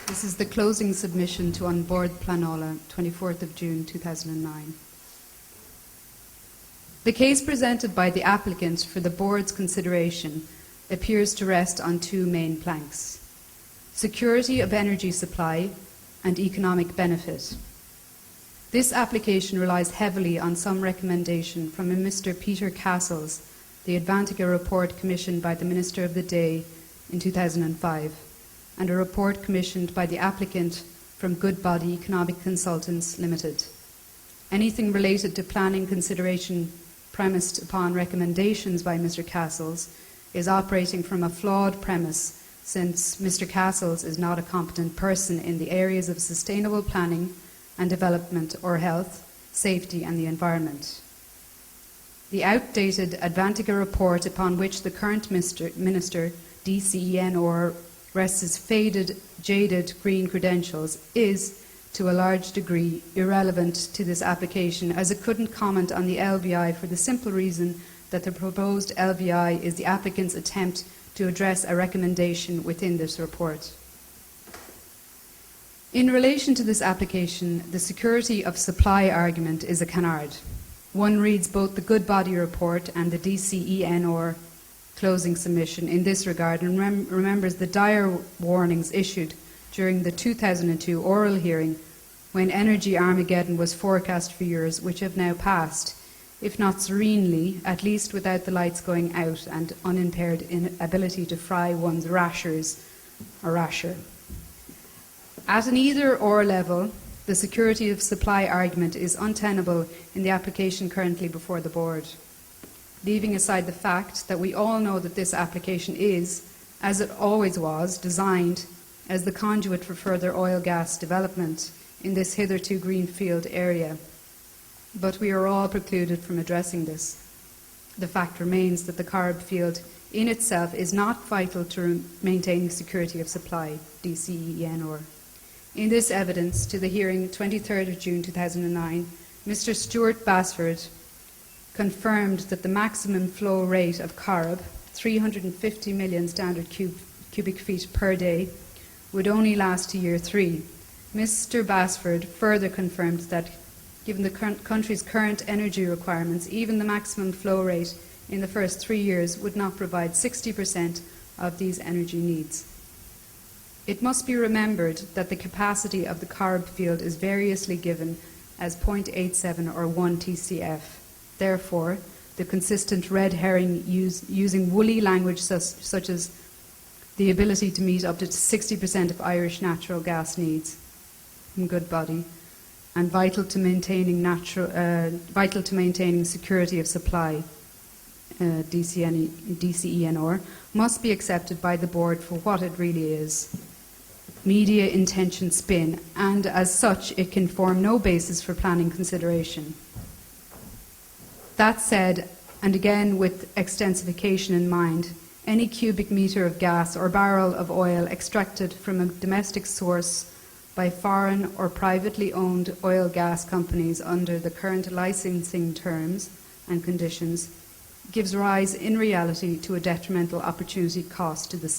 This is the closing submission to On Board Planola, 24th of June 2009. The case presented by the applicant for the board's consideration appears to rest on two main planks: security of energy supply and economic benefit. This application relies heavily on some recommendation from a Mr. Peter Castles, the Advantica report commissioned by the Minister of the Day in 2005, and a report commissioned by the applicant from Goodbody Economic Consultants Limited. Anything related to planning consideration premised upon recommendations by Mr. Castles is operating from a flawed premise, since Mr. Castles is not a competent person in the areas of sustainable planning and development or health, safety and the environment. The outdated Advantica report upon which the current Minister, DCEN, rests his faded, jaded green credentials is, to a large degree, irrelevant to this application, as it couldn't comment on the LVI for the simple reason that the proposed LVI is the applicant's attempt to address a recommendation within this report. In relation to this application, the security of supply argument is a canard. One reads both the Goodbody report and the DCEN closing submission in this regard and remembers the dire warnings issued during the 2002 oral hearing when energy Armageddon was forecast for years, which have now passed, if not serenely, at least without the lights going out and unimpaired ability to fry one's rashers or rasher. At an either-or level, the security of supply argument is untenable in the application currently before the board. Leaving aside the fact that we all know that this application is, as it always was, designed as the conduit for further oil-gas development in this hitherto greenfield area. But we are all precluded from addressing this. The fact remains that the CORRIB field in itself is not vital to maintaining security of supply, DCEN. In this evidence to the hearing 23rd of June 2009, Mr. Stuart Basford confirmed that the maximum flow rate of CORRIB, 350 million standard cubic feet per day, would only last to year 3. Mr. Basford further confirmed that, given the country's current energy requirements, even the maximum flow rate in the first 3 years would not provide 60% of these energy needs. It must be remembered that the capacity of the CORRIB field is variously given as 0.87 or 1 TCF. Therefore, the consistent red herring using woolly language such as the ability to meet up to 60% of Irish natural gas needs from Goodbody and vital to maintaining security of supply, DCEN, must be accepted by the board for what it really is: media intention spin, and as such it can form no basis for planning consideration. That said, and again with extensification in mind, any cubic metre of gas or barrel of oil extracted from a domestic source by foreign or privately owned oil gas companies under the current licensing terms and conditions gives rise in reality to a detrimental opportunity cost to the